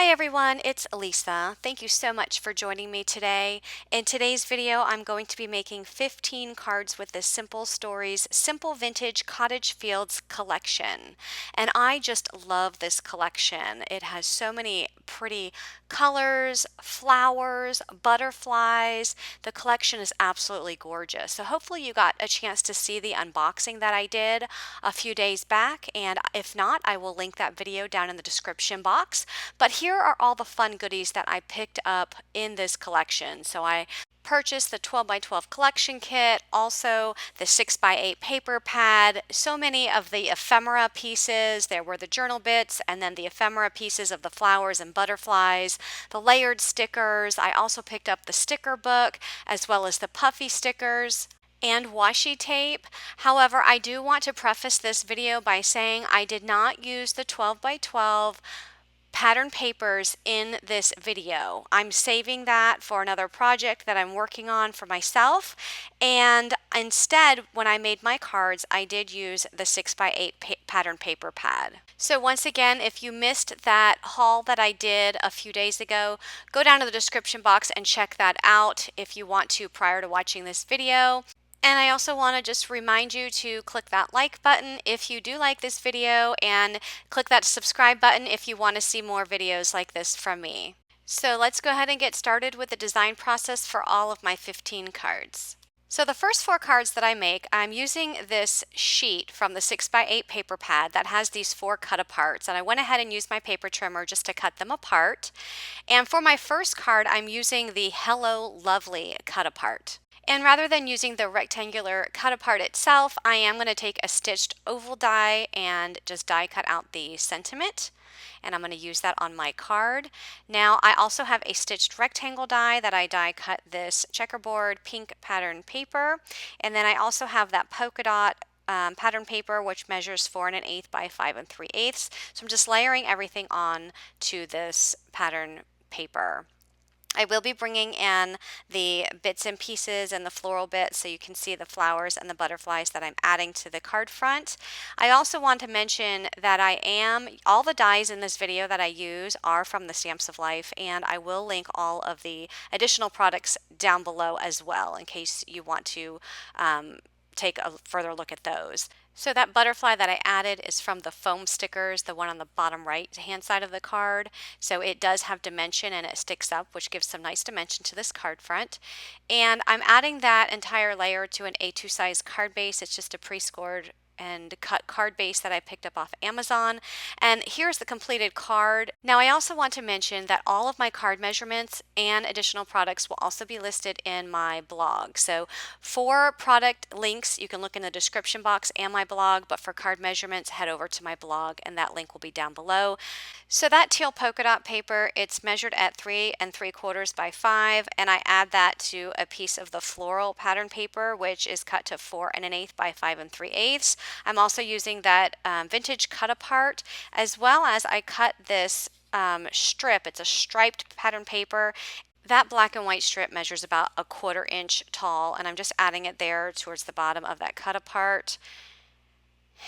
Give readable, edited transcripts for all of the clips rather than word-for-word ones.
Hi everyone, it's Elisa. Thank you so much for joining me today. In today's video, I'm going to be making 15 cards with the Simple Stories Simple Vintage Cottage Fields collection. And I just love this collection. It has so many pretty colors, flowers, butterflies. The collection is absolutely gorgeous. So hopefully you got a chance to see the unboxing that I did a few days back. And if not, I will link that video down in the description box. But here are all the fun goodies that I picked up in this collection. So I purchased the 12 by 12 collection kit, also the 6 by 8 paper pad, so many of the ephemera pieces. There were the journal bits and then the ephemera pieces of the flowers and butterflies, the layered stickers. I also picked up the sticker book as well as the puffy stickers and washi tape. However, I do want to preface this video by saying I did not use the 12 by 12 pattern papers in this video. I'm saving that for another project that I'm working on for myself, and instead when I made my cards I did use the 6 by 8 pattern paper pad. So once again, if you missed that haul that I did a few days ago, go down to the description box and check that out if you want to prior to watching this video. And I also want to just remind you to click that like button if you do like this video, and click that subscribe button if you want to see more videos like this from me. So let's go ahead and get started with the design process for all of my 15 cards. So the first 4 cards that I make, I'm using this sheet from the 6 by 8 paper pad that has these 4 cut aparts, and I went ahead and used my paper trimmer just to cut them apart. And for my first card, I'm using the Hello Lovely cut apart. And rather than using the rectangular cut apart itself, I am going to take a stitched oval die and just die cut out the sentiment. And I'm going to use that on my card. Now I also have a stitched rectangle die that I die cut this checkerboard pink pattern paper. And then I also have that polka dot pattern paper, which measures 4 1/8 by 5 3/8. So I'm just layering everything on to this pattern paper. I will be bringing in the bits and pieces and the floral bits so you can see the flowers and the butterflies that I'm adding to the card front. I also want to mention that all the dies in this video that I use are from the Stamps of Life, and I will link all of the additional products down below as well in case you want to take a further look at those. So that butterfly that I added is from the foam stickers, the one on the bottom right hand side of the card. So it does have dimension and it sticks up, which gives some nice dimension to this card front. And I'm adding that entire layer to an A2 size card base. It's just a pre-scored and cut card base that I picked up off Amazon. And here's the completed card. Now I also want to mention that all of my card measurements and additional products will also be listed in my blog. So for product links, you can look in the description box and my blog, but for card measurements, head over to my blog and that link will be down below. So that teal polka dot paper, it's measured at 3 3/4 by 5, and I add that to a piece of the floral pattern paper, which is cut to 4 1/8 by 5 3/8. I'm also using that vintage cut apart, as well as I cut this strip. It's a striped pattern paper. That black and white strip measures about 1/4 inch tall, and I'm just adding it there towards the bottom of that cut apart,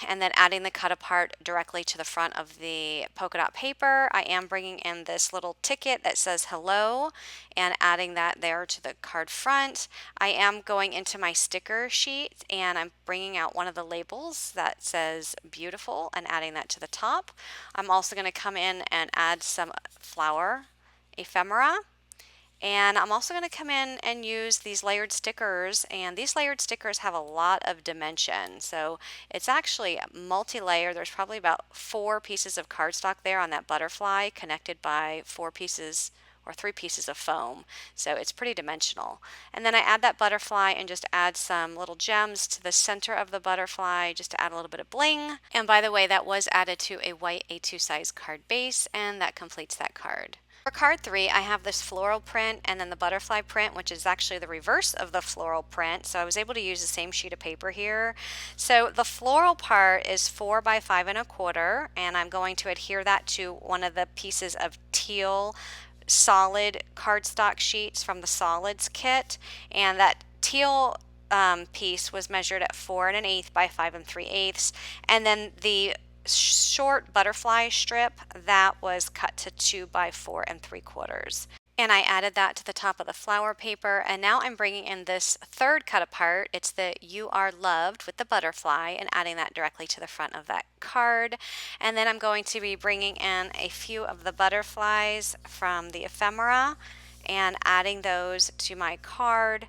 and then adding the cut apart directly to the front of the polka dot paper. I am bringing in this little ticket that says hello and adding that there to the card front. I am going into my sticker sheet and I'm bringing out one of the labels that says beautiful and adding that to the top. I'm also going to come in and add some flower ephemera. And I'm also going to come in and use these layered stickers, and these layered stickers have a lot of dimension. So it's actually multi-layer. There's probably about 4 pieces of cardstock there on that butterfly connected by 4 pieces or 3 pieces of foam. So it's pretty dimensional. And then I add that butterfly and just add some little gems to the center of the butterfly just to add a little bit of bling. And by the way, that was added to a white A2 size card base, and that completes that card. For card 3, I have this floral print and then the butterfly print, which is actually the reverse of the floral print. So I was able to use the same sheet of paper here. So the floral part is 4 by 5 1/4, and I'm going to adhere that to one of the pieces of teal solid cardstock sheets from the solids kit. And that teal piece was measured at 4 1/8 by 5 3/8, and then the short butterfly strip that was cut to 2 by 4 3/4. And I added that to the top of the flower paper, and now I'm bringing in this third cut apart. It's the You Are Loved with the butterfly, and adding that directly to the front of that card. And then I'm going to be bringing in a few of the butterflies from the ephemera and adding those to my card.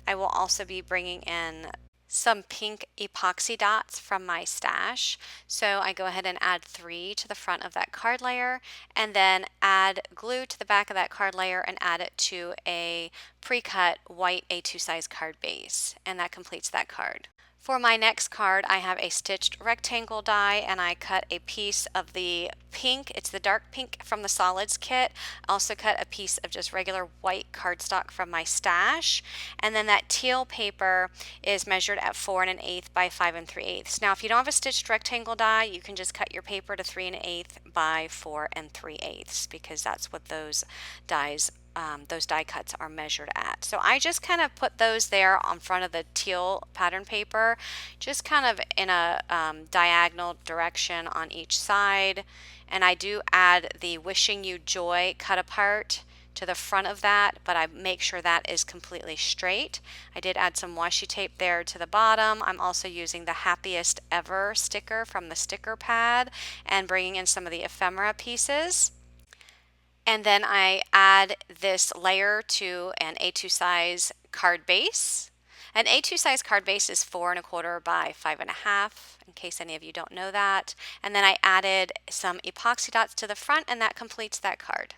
I will also be bringing in some pink epoxy dots from my stash. So I go ahead and add 3 to the front of that card layer, and then add glue to the back of that card layer and add it to a pre-cut white A2 size card base, and that completes that card. For my next card, I have a stitched rectangle die, and I cut a piece of the pink. It's the dark pink from the solids kit. I also cut a piece of just regular white cardstock from my stash. And then that teal paper is measured at 4 1/8 by 5 3/8. Now, if you don't have a stitched rectangle die, you can just cut your paper to 3 1/8 by 4 3/8, because that's what those die cuts are measured at. So I just kind of put those there on front of the teal pattern paper, just kind of in a diagonal direction on each side. And I do add the Wishing You Joy cut apart to the front of that, but I make sure that is completely straight. I did add some washi tape there to the bottom. I'm also using the Happiest Ever sticker from the sticker pad and bringing in some of the ephemera pieces. And then I add this layer to an A2 size card base. An A2 size card base is 4 1/4 by 5 1/2, in case any of you don't know that. And then I added some epoxy dots to the front, and that completes that card.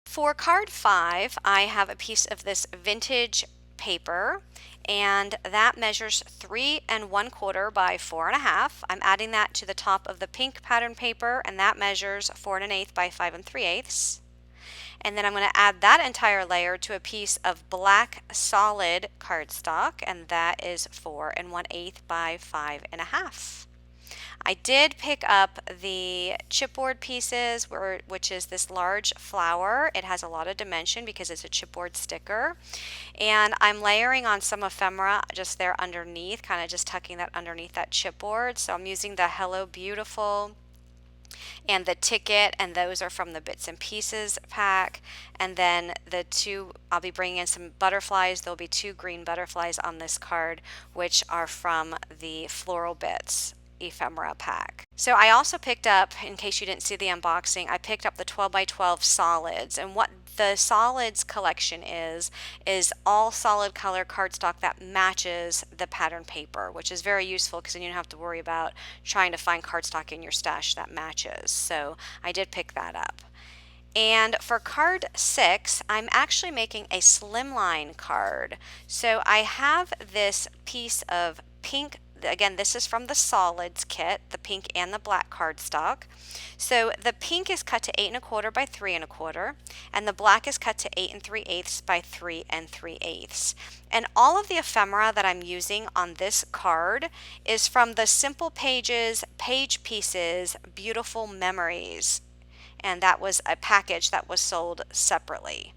For card 5, I have a piece of this vintage paper, and that measures 3 1/4 by 4 1/2. I'm adding that to the top of the pink pattern paper, and that measures 4 1/8 by 5 3/8. And then I'm going to add that entire layer to a piece of black solid cardstock, and that is 4 1/8 by 5 1/2. I did pick up the chipboard pieces, which is this large flower. It has a lot of dimension because it's a chipboard sticker. And I'm layering on some ephemera just there underneath, kind of just tucking that underneath that chipboard. So I'm using the Hello Beautiful and the ticket, and those are from the Bits and Pieces pack. And then the two, I'll be bringing in some butterflies. There'll be 2 green butterflies on this card, which are from the Floral Bits ephemera pack. So I also picked up, in case you didn't see the unboxing, I picked up the 12 by 12 solids, and what the solids collection is all solid color cardstock that matches the pattern paper, which is very useful because then you don't have to worry about trying to find cardstock in your stash that matches. So I did pick that up. And for card 6, I'm actually making a slimline card. So I have this piece of pink. Again, this is from the solids kit, the pink and the black cardstock. So the pink is cut to 8 1/4 by 3 1/4, and the black is cut to 8 3/8 by 3 3/8. And all of the ephemera that I'm using on this card is from the Simple Pages Page Pieces Beautiful Memories. And that was a package that was sold separately.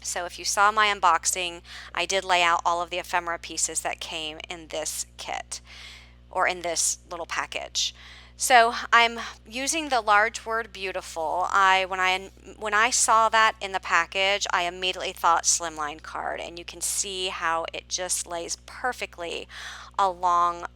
So if you saw my unboxing, I did lay out all of the ephemera pieces that came in this kit, or in this little package. So I'm using the large word beautiful. When I saw that in the package, I immediately thought slimline card, and you can see how it just lays perfectly along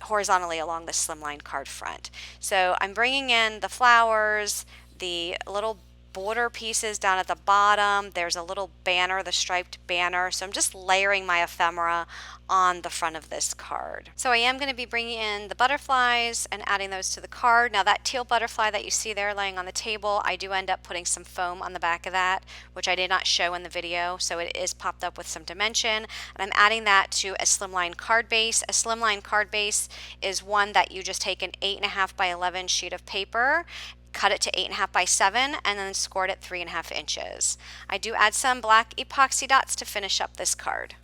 horizontally along the slimline card front. So I'm bringing in the flowers, the little border pieces down at the bottom. There's a little banner, the striped banner. So I'm just layering my ephemera on the front of this card. So I am going to be bringing in the butterflies and adding those to the card. Now that teal butterfly that you see there laying on the table, I do end up putting some foam on the back of that, which I did not show in the video. So it is popped up with some dimension. And I'm adding that to a slimline card base. A slimline card base is one that you just take an 8 1/2 by 11 sheet of paper, cut it to 8 1/2 by 7, and then scored it 3 1/2 inches. I do add some black epoxy dots to finish up this card.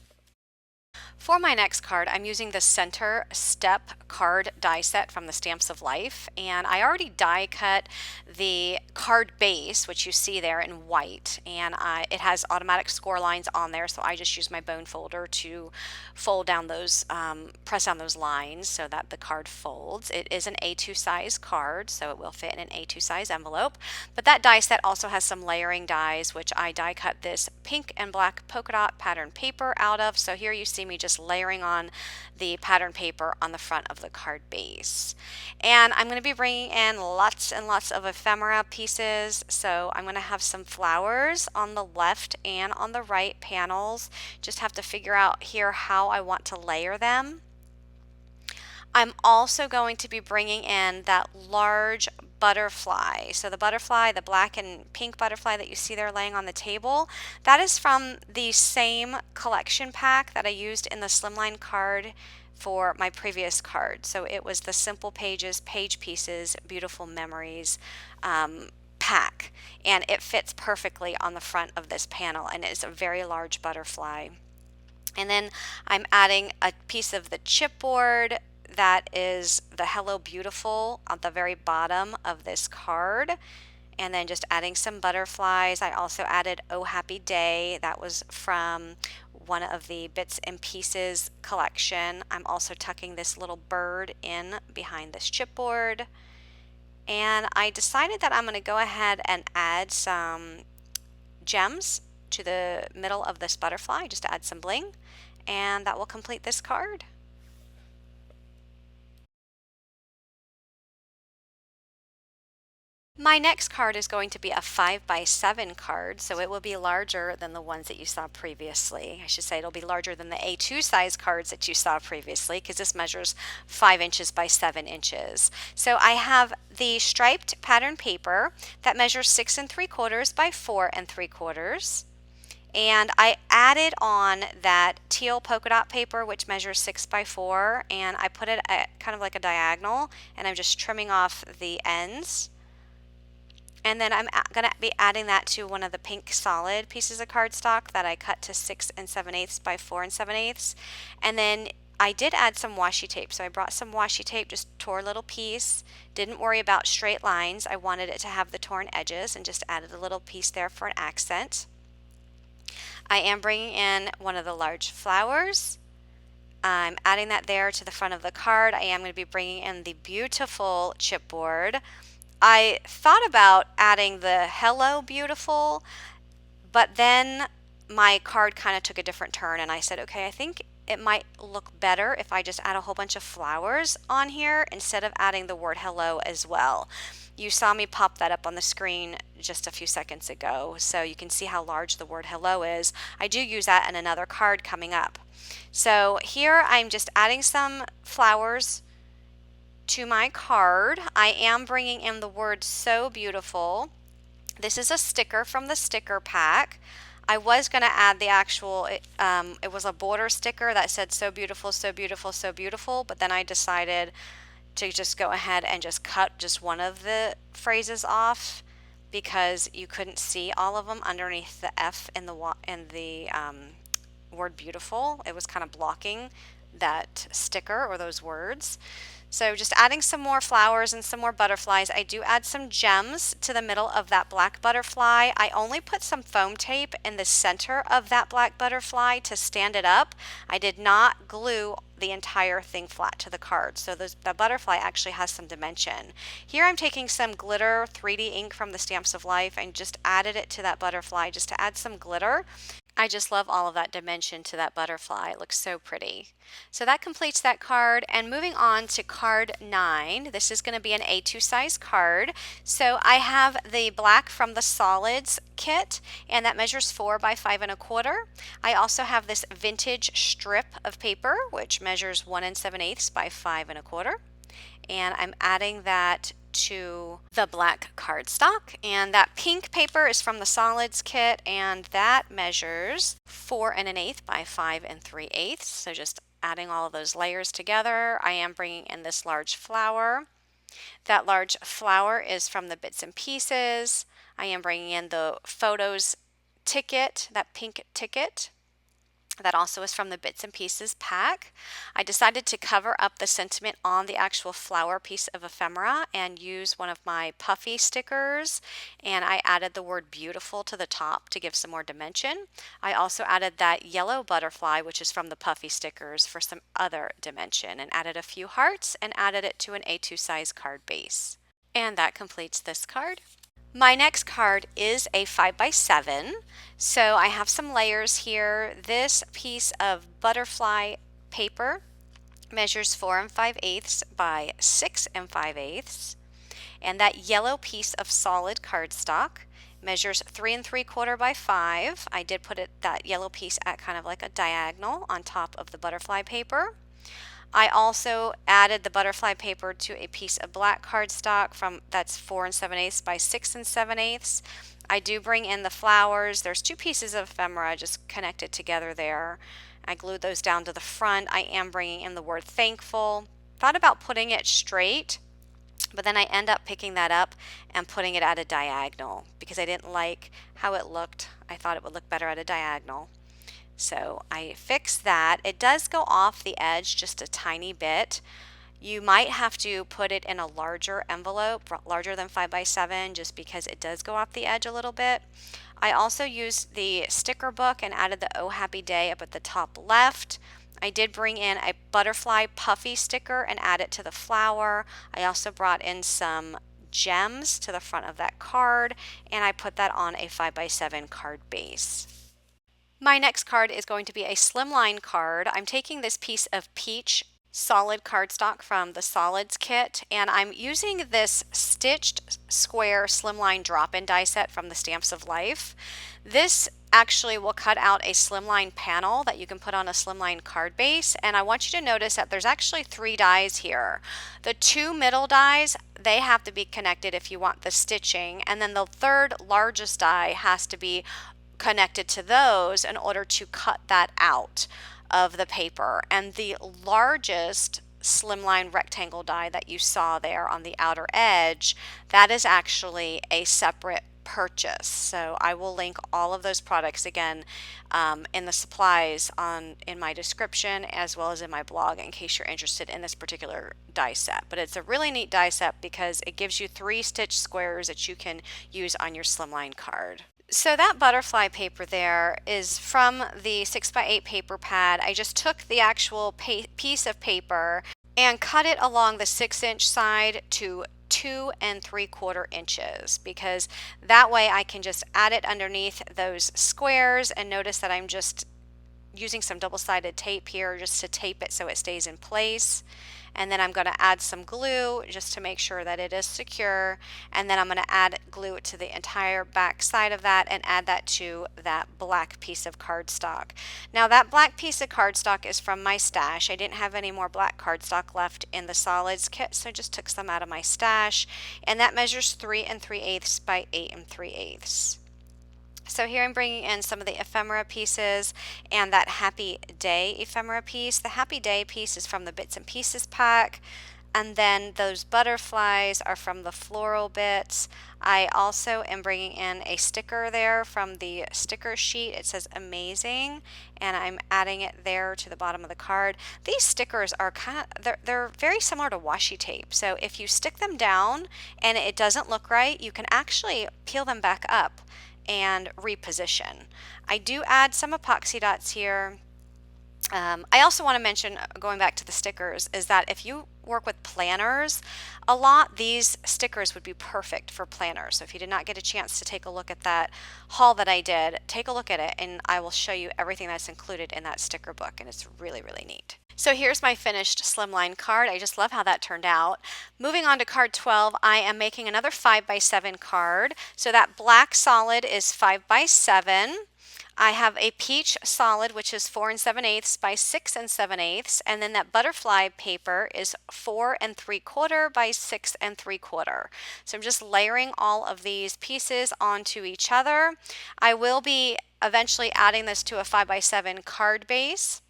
For my next card, I'm using the Center Step card die set from the Stamps of Life, and I already die cut the card base, which you see there in white, and it has automatic score lines on there, so I just use my bone folder to fold down those, press down those lines so that the card folds. It is an A2 size card, so it will fit in an A2 size envelope, but that die set also has some layering dies, which I die cut this pink and black polka dot pattern paper out of. So here you see me just layering on the pattern paper on the front of the card base. And I'm going to be bringing in lots and lots of ephemera pieces. So I'm going to have some flowers on the left and on the right panels. Just have to figure out here how I want to layer them. I'm also going to be bringing in that large butterfly. So the butterfly, the black and pink butterfly that you see there laying on the table, that is from the same collection pack that I used in the Slimline card for my previous card. So it was the Simple Pages, Page Pieces, Beautiful Memories pack. And it fits perfectly on the front of this panel, and it is a very large butterfly. And then I'm adding a piece of the chipboard that is the Hello Beautiful at the very bottom of this card, and then just adding some butterflies. I also added Oh Happy Day. That was from one of the Bits and Pieces collection. I'm also tucking this little bird in behind this chipboard, and I decided that I'm going to go ahead and add some gems to the middle of this butterfly just to add some bling, and that will complete this card. My next card is going to be a 5x7 card, so it will be larger than the ones that you saw previously. I should say it'll be larger than the A2 size cards that you saw previously, because this measures 5 inches by 7 inches. So I have the striped pattern paper that measures 6 3/4 by 4 3/4. And I added on that teal polka dot paper, which measures 6 by 4, and I put it at kind of like a diagonal, and I'm just trimming off the ends. And then I'm going to be adding that to one of the pink solid pieces of cardstock that I cut to 6 7/8 by 4 7/8. And then I did add some washi tape. So I brought some washi tape, just tore a little piece. Didn't worry about straight lines. I wanted it to have the torn edges, and just added a little piece there for an accent. I am bringing in one of the large flowers. I'm adding that there to the front of the card. I am going to be bringing in the beautiful chipboard. I thought about adding the Hello Beautiful, but then my card kind of took a different turn, and I said, okay, I think it might look better if I just add a whole bunch of flowers on here instead of adding the word hello as well. You saw me pop that up on the screen just a few seconds ago, so you can see how large the word hello is. I do use that in another card coming up. So here I'm just adding some flowers to my card. I am bringing in the word So Beautiful. This is a sticker from the sticker pack. I was going to add the actual, it was a border sticker that said So Beautiful, So Beautiful, So Beautiful, but then I decided to just go ahead and just cut just one of the phrases off because you couldn't see all of them underneath the F in the word beautiful. It was kind of blocking that sticker or those words. So just adding some more flowers and some more butterflies. I do add some gems to the middle of that black butterfly. I only put some foam tape in the center of that black butterfly to stand it up. I did not glue the entire thing flat to the card, so the butterfly actually has some dimension. Here I'm taking some glitter 3D ink from the Stamps of Life and just added it to that butterfly just to add some glitter. I just love all of that dimension to that butterfly. It looks so pretty. So that completes that card. And moving on to card 9, this is going to be an A2 size card. So I have the black from the Solids kit, and that measures 4 by 5 1/4. I also have this vintage strip of paper, which measures 1 7/8 by 5 1/4. And I'm adding that to the black cardstock, and that pink paper is from the Solids kit, and that measures 4 1/8 by 5 3/8. So just adding all of those layers together. I am bringing in this large flower. That large flower is from the Bits and Pieces. I am bringing in the photos ticket, that pink ticket. That also is from the Bits and Pieces pack. I decided to cover up the sentiment on the actual flower piece of ephemera and use one of my puffy stickers, and I added the word beautiful to the top to give some more dimension. I also added that yellow butterfly, which is from the puffy stickers, for some other dimension, and added a few hearts and added it to an A2 size card base. And that completes this card. My next card is a 5x7. So I have some layers here. This piece of butterfly paper measures 4 5/8 by 6 5/8. And that yellow piece of solid cardstock measures 3 3/4 by 5. I did put that yellow piece at kind of like a diagonal on top of the butterfly paper. I also added the butterfly paper to a piece of black cardstock that's 4 7/8 by 6 7/8. I do bring in the flowers. There's two pieces of ephemera just connected together there. I glued those down to the front. I am bringing in the word thankful. Thought about putting it straight, but then I end up picking that up and putting it at a diagonal because I didn't like how it looked. I thought it would look better at a diagonal. So I fixed that. It does go off the edge just a tiny bit. You might have to put it in a larger envelope, larger than 5x7, just because it does go off the edge a little bit. I also used the sticker book and added the Oh Happy Day up at the top left. I did bring in a butterfly puffy sticker and add it to the flower. I also brought in some gems to the front of that card, and I put that on a 5x7 card base. My next card is going to be a Slimline card. I'm taking this piece of peach solid cardstock from the Solids kit, and I'm using this stitched square Slimline drop-in die set from the Stamps of Life. This actually will cut out a Slimline panel that you can put on a Slimline card base, and I want you to notice that there's actually 3 dies here. The 2 middle dies, they have to be connected if you want the stitching, and then the third largest die has to be connected to those in order to cut that out of the paper. And the largest Slimline rectangle die that you saw there on the outer edge, that is actually a separate purchase. So I will link all of those products again in the supplies in my description as well as in my blog in case you're interested in this particular die set. But it's a really neat die set because it gives you 3 stitch squares that you can use on your Slimline card. So that butterfly paper there is from the 6x8 paper pad. I just took the actual piece of paper and cut it along the 6-inch side to 2 3/4 inches, because that way I can just add it underneath those squares. And notice that I'm just using some double-sided tape here just to tape it so it stays in place. And then I'm going to add some glue just to make sure that it is secure, and then I'm going to glue it to the entire back side of that and add that to that black piece of cardstock. Now that black piece of cardstock is from my stash. I didn't have any more black cardstock left in the solids kit, so I just took some out of my stash, and that measures 3 3/8 by 8 3/8. So here I'm bringing in some of the ephemera pieces and that Happy Day ephemera piece. The Happy Day piece is from the Bits and Pieces pack, and then those butterflies are from the Floral bits. I also am bringing in a sticker there from the sticker sheet. It says amazing, and I'm adding it there to the bottom of the card. These stickers are they're very similar to washi tape. So if you stick them down and it doesn't look right, you can actually peel them back up and reposition. I do add some epoxy dots here. I also want to mention, going back to the stickers, is that if you work with planners a lot, these stickers would be perfect for planners. So if you did not get a chance to take a look at that haul that I did, take a look at it and I will show you everything that's included in that sticker book, and it's really, really neat. So here's my finished Slimline card. I just love how that turned out. Moving on to card 12, I am making another 5x7 card. So that black solid is 5x7. I have a peach solid, which is 4 7/8 by 6 7/8, and then that butterfly paper is 4 3/4 by 6 3/4. So I'm just layering all of these pieces onto each other. I will be eventually adding this to a 5x7 card base,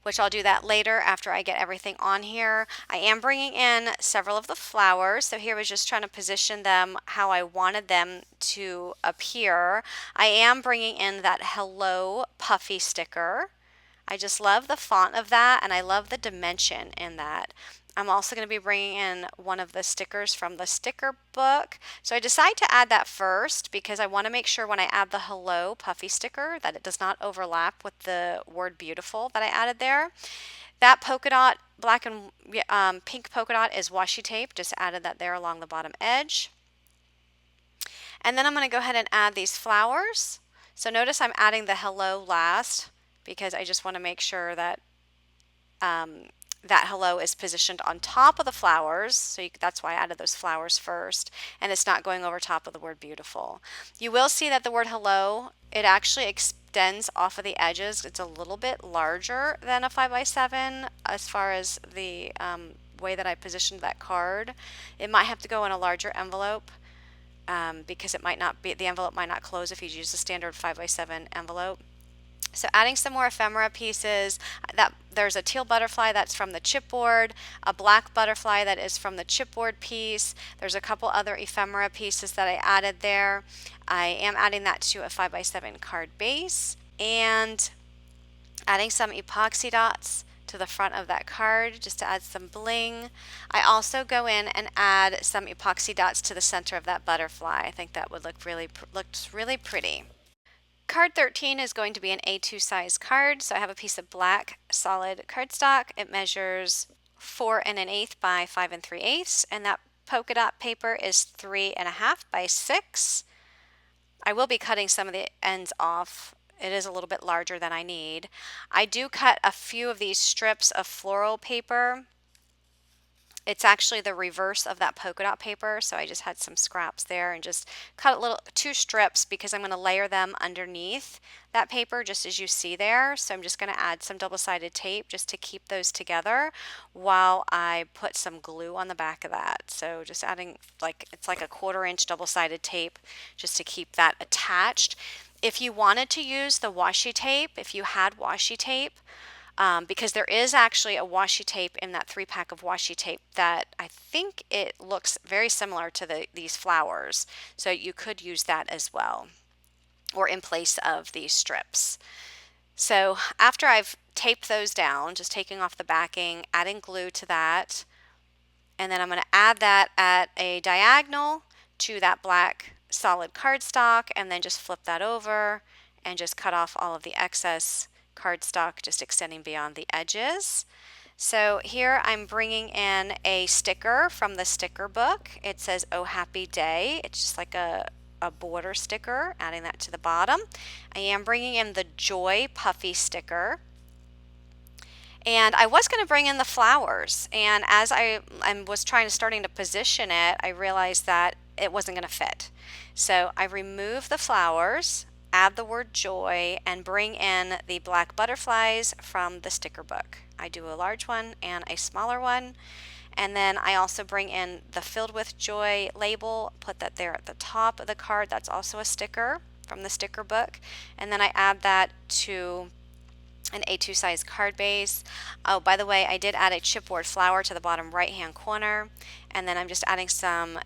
which I'll do that later after I get everything on here. I am bringing in several of the flowers. So here I was just trying to position them how I wanted them to appear. I am bringing in that Hello Puffy sticker. I just love the font of that, and I love the dimension in that. I'm also going to be bringing in one of the stickers from the sticker book. So I decide to add that first because I want to make sure when I add the Hello Puffy sticker that it does not overlap with the word beautiful that I added there. That polka dot, black and pink polka dot is washi tape. Just added that there along the bottom edge. And then I'm going to go ahead and add these flowers. So notice I'm adding the hello last because I just want to make sure that that hello is positioned on top of the flowers. So that's why I added those flowers first, and it's not going over top of the word beautiful. You will see that the word hello, it actually extends off of the edges. It's a little bit larger than a 5x7 as far as the way that I positioned that card. It might have to go in a larger envelope. Because it might not be, the envelope might not close if you use the standard 5x7 envelope. So adding some more ephemera pieces. There's a teal butterfly that's from the chipboard, a black butterfly that is from the chipboard piece. There's a couple other ephemera pieces that I added there. I am adding that to a 5x7 card base and adding some epoxy dots to the front of that card just to add some bling. I also go in and add some epoxy dots to the center of that butterfly. I think that would looks really pretty. Card 13 is going to be an A2 size card. So I have a piece of black solid cardstock. It measures 4 1/8 by 5 3/8, and that polka dot paper is 3 1/2 by 6. I will be cutting some of the ends off. It is a little bit larger than I need. I do cut a few of these strips of floral paper. It's actually the reverse of that polka dot paper, so I just had some scraps there and just cut two strips because I'm going to layer them underneath that paper just as you see there. So I'm just going to add some double-sided tape just to keep those together while I put some glue on the back of that. So just adding it's like a 1/4 inch double-sided tape just to keep that attached. If you wanted to use the washi tape, if you had washi tape, because there is actually a washi tape in that 3-pack of washi tape that I think it looks very similar to these flowers. So you could use that as well, or in place of these strips. So after I've taped those down, just taking off the backing, adding glue to that, and then I'm going to add that at a diagonal to that black solid cardstock, and then just flip that over and just cut off all of the excess cardstock, just extending beyond the edges. So here I'm bringing in a sticker from the sticker book. It says "Oh Happy Day." It's just like a border sticker, adding that to the bottom. I am bringing in the Joy Puffy sticker. And I was going to bring in the flowers, and as I was starting to position it, I realized that it wasn't going to fit. So I remove the flowers, add the word joy, and bring in the black butterflies from the sticker book. I do a large one and a smaller one, and then I also bring in the Filled with Joy label, put that there at the top of the card. That's also a sticker from the sticker book, and then I add that to an A2 size card base. Oh, by the way, I did add a chipboard flower to the bottom right hand corner, and then I'm just adding some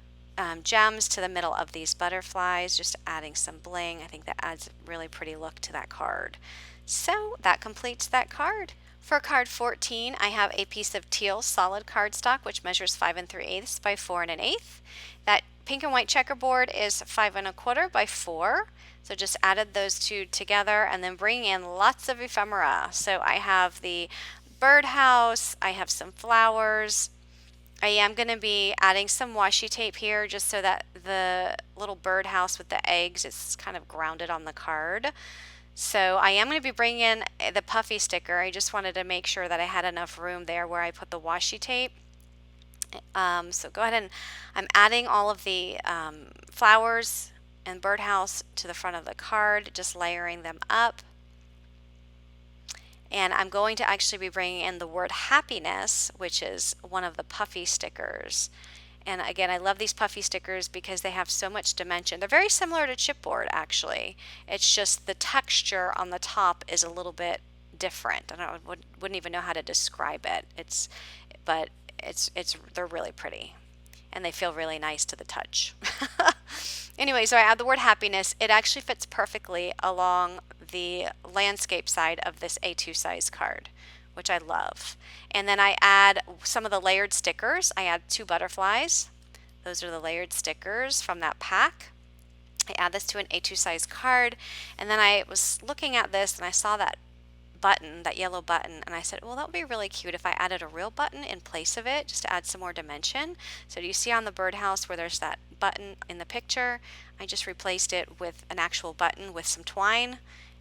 gems to the middle of these butterflies, just adding some bling. I think that adds a really pretty look to that card. So that completes that card. For card 14, I have a piece of teal solid cardstock, which measures 5 3/8 by 4 1/8. That pink and white checkerboard is 5 1/4 by 4. So just added those two together, and then bringing in lots of ephemera. So I have the birdhouse, I have some flowers. I am going to be adding some washi tape here just so that the little birdhouse with the eggs is kind of grounded on the card. So I am going to be bringing in the puffy sticker. I just wanted to make sure that I had enough room there where I put the washi tape. So go ahead, and I'm adding all of the flowers and birdhouse to the front of the card, just layering them up. And I'm going to actually be bringing in the word happiness, which is one of the puffy stickers. And again, I love these puffy stickers because they have so much dimension. They're very similar to chipboard, actually. It's just the texture on the top is a little bit different. I don't wouldn't even know how to describe it. But they're really pretty, and they feel really nice to the touch. Anyway, so I add the word happiness. It actually fits perfectly along the landscape side of this A2 size card, which I love. And then I add some of the layered stickers. I add 2 butterflies. Those are the layered stickers from that pack. I add this to an A2 size card, and then I was looking at this and I saw that button, that yellow button, and I said, well, that would be really cute if I added a real button in place of it, just to add some more dimension. So do you see on the birdhouse where there's that button in the picture? I just replaced it with an actual button with some twine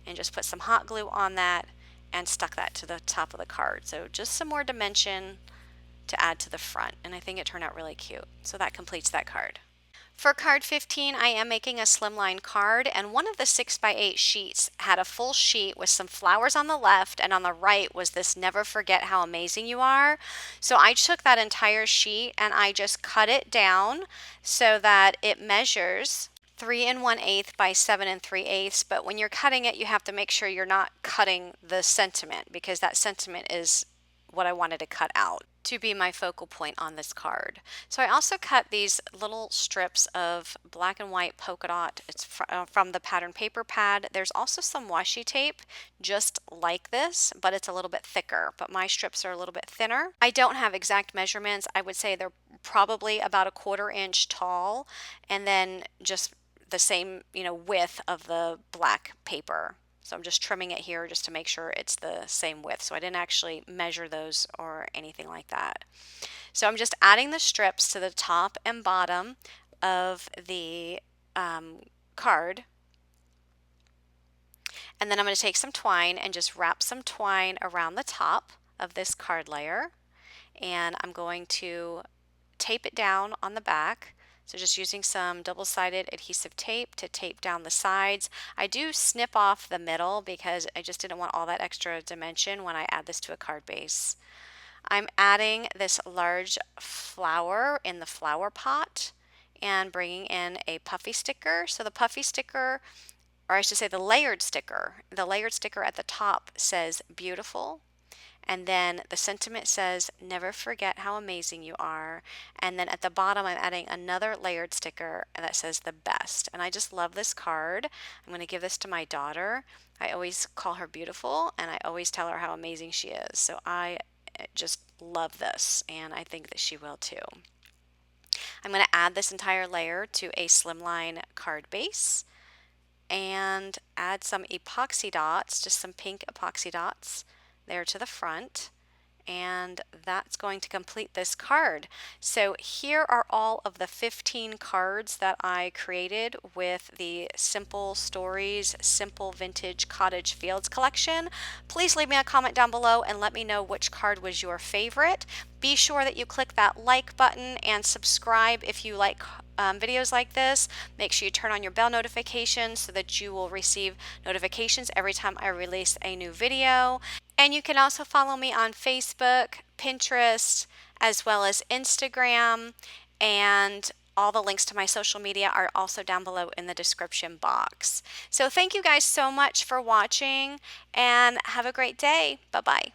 and just put some hot glue on that and stuck that to the top of the card. So just some more dimension to add to the front, and I think it turned out really cute. So that completes that card. For card 15, I am making a slimline card, and one of the 6x8 sheets had a full sheet with some flowers on the left, and on the right was this "Never forget how amazing you are." So I took that entire sheet and I just cut it down so that it measures 3 1/8 by 7 3/8, but when you're cutting it, you have to make sure you're not cutting the sentiment, because that sentiment is what I wanted to cut out to be my focal point on this card. So I also cut these little strips of black and white polka dot. It's from the pattern paper pad. There's also some washi tape just like this, but it's a little bit thicker, but my strips are a little bit thinner. I don't have exact measurements. I would say they're probably about a 1/4 inch tall, and then just the same, width of the black paper. So I'm just trimming it here just to make sure it's the same width. So I didn't actually measure those or anything like that. So I'm just adding the strips to the top and bottom of the card. And then I'm going to take some twine and just wrap some twine around the top of this card layer. And I'm going to tape it down on the back. So just using some double-sided adhesive tape to tape down the sides. I do snip off the middle because I just didn't want all that extra dimension when I add this to a card base. I'm adding this large flower in the flower pot and bringing in a puffy sticker. So the puffy sticker, or I should say the layered sticker at the top says beautiful. And then the sentiment says, never forget how amazing you are. And then at the bottom, I'm adding another layered sticker that says the best. And I just love this card. I'm going to give this to my daughter. I always call her beautiful, and I always tell her how amazing she is. So I just love this, and I think that she will too. I'm going to add this entire layer to a slimline card base and add some epoxy dots, just some pink epoxy dots there to the front, and that's going to complete this card. So here are all of the 15 cards that I created with the Simple Stories Simple Vintage Cottage Fields collection. Please leave me a comment down below and let me know which card was your favorite. Be sure that you click that like button and subscribe if you like videos like this. Make sure you turn on your bell notifications so that you will receive notifications every time I release a new video. And you can also follow me on Facebook, Pinterest, as well as Instagram, and all the links to my social media are also down below in the description box. So thank you guys so much for watching, and have a great day. Bye-bye.